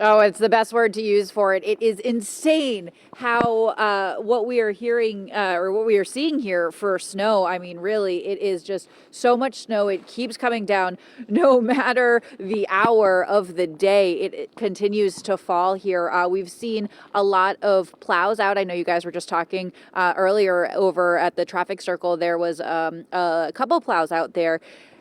Oh, it's the best word to use for it. It is insane how what we are hearing or what we are seeing here for snow. I mean, really, it is just so much snow. It keeps coming down no matter the hour of the day. It continues to fall here. We've seen a lot of plows out. I know you guys were just talking earlier over at the traffic circle. There was a couple plows out there,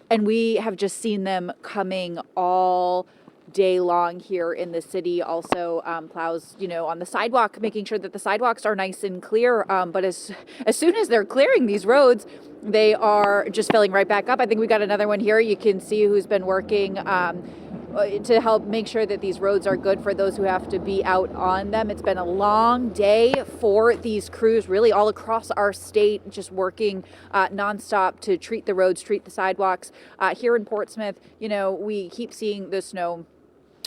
and we have just seen them coming all day long here in the city. Also, plows, on the sidewalk, making sure that the sidewalks are nice and clear. But as soon as they're clearing these roads, they are just filling right back up. I think we got another one here. You can see who's been working to help make sure that these roads are good for those who have to be out on them. It's been a long day for these crews, really all across our state, just working nonstop to treat the roads, treat the sidewalks. Here in Portsmouth, we keep seeing the snow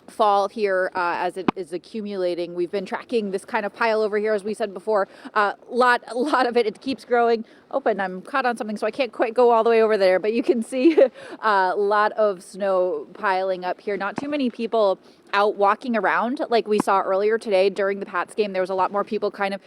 fall here as it is accumulating. We've been tracking this kind of pile over here, as we said before. A lot of it keeps growing. And I'm caught on something, so I can't quite go all the way over there, but you can see a lot of snow piling up here. Not too many people out walking around like we saw earlier today during the Pats game. There was a lot more people kind of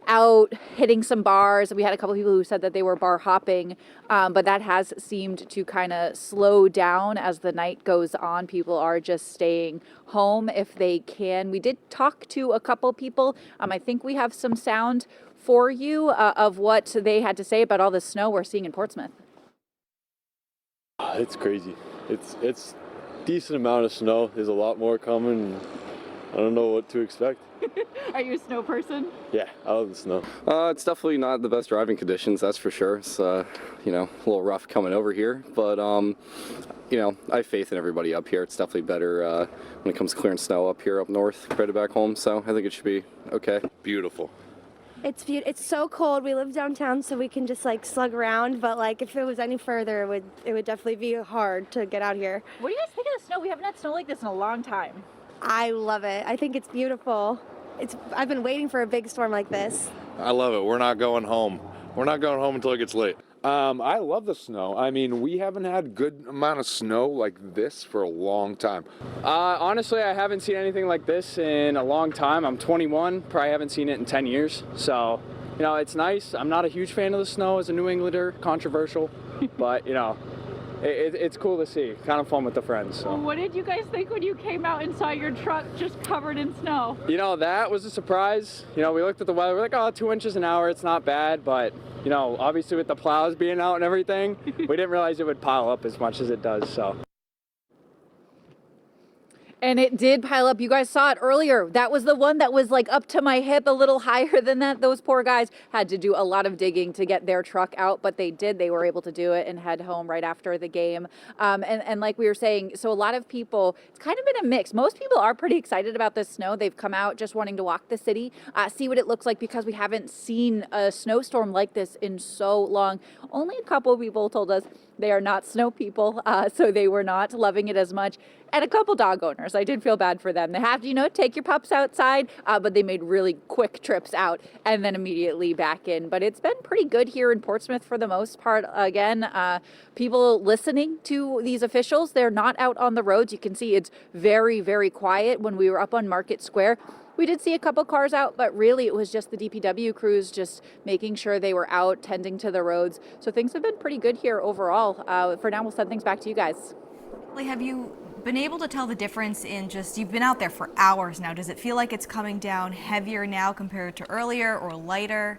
out hitting some bars. We had a couple people who said that they were bar hopping, but that has seemed to kind of slow down as the night goes on. People are just staying home if they can. We did talk to a couple people. I think we have some sound for you of what they had to say about all the snow we're seeing in Portsmouth. It's crazy. It's decent amount of snow. There's a lot more coming. I don't know what to expect. Are you a snow person? Yeah, I love the snow. It's definitely not the best driving conditions, that's for sure. It's, a little rough coming over here, but, I have faith in everybody up here. It's definitely better when it comes to clearing snow up here, up north, compared to back home, so I think it should be okay. Beautiful. It's so cold. We live downtown, so we can just slug around, but if it was any further, it would definitely be hard to get out here. What do you guys think of the snow? We haven't had snow like this in a long time. I love it. I think it's beautiful. I've been waiting for a big storm like this. I love it. We're not going home. We're not going home until it gets late. I love the snow. I mean, we haven't had good amount of snow like this for a long time. Honestly, I haven't seen anything like this in a long time. I'm 21, probably haven't seen it in 10 years. So, it's nice. I'm not a huge fan of the snow as a New Englander, controversial, but, it's cool to see. Kind of fun with the friends. So. What did you guys think when you came out and saw your truck just covered in snow? That was a surprise. We looked at the weather, we're like, 2 inches an hour, it's not bad, but, obviously with the plows being out and everything, we didn't realize it would pile up as much as it does, so. And it did pile up. You guys saw it earlier. That was the one that was up to my hip, a little higher than that. Those poor guys had to do a lot of digging to get their truck out, but they did. They were able to do it and head home right after the game. And like we were saying, so a lot of people, it's kind of been a mix. Most people are pretty excited about this snow. They've come out just wanting to walk the city, see what it looks like, because we haven't seen a snowstorm like this in so long. Only a couple of people told us they are not snow people, so they were not loving it as much. And a couple dog owners, I did feel bad for them. They have to, take your pups outside, but they made really quick trips out and then immediately back in. But it's been pretty good here in Portsmouth for the most part. Again, people listening to these officials, they're not out on the roads. You can see it's very, very quiet. When we were up on Market Square, we did see a couple cars out, but really it was just the DPW crews just making sure they were out, tending to the roads. So things have been pretty good here overall. For now, we'll send things back to you guys. Have you been able to tell the difference in you've been out there for hours now? Does it feel like it's coming down heavier now compared to earlier or lighter?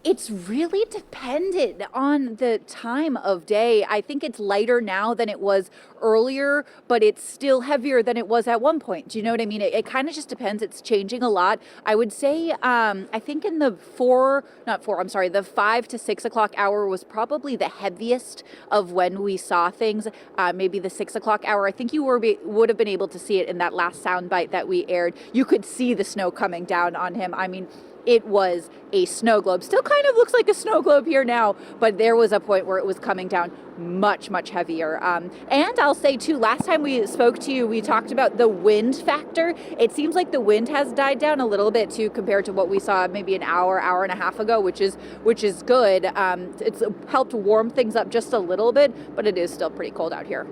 It's really dependent on the time of day. I think it's lighter now than it was earlier, but it's still heavier than it was at one point. Do you know what I mean? It kind of just depends. It's changing a lot. I would say, I think in the 5 to 6 o'clock hour was probably the heaviest of when we saw things. Maybe the 6 o'clock hour. I think you would have been able to see it in that last soundbite that we aired. You could see the snow coming down on him. I mean, it was a snow globe. Still kind of looks like a snow globe here now, but there was a point where it was coming down much, much heavier. And I'll say too, last time we spoke to you, we talked about the wind factor. It seems like the wind has died down a little bit too, compared to what we saw maybe an hour and a half ago, which is good. It's helped warm things up just a little bit, but it is still pretty cold out here.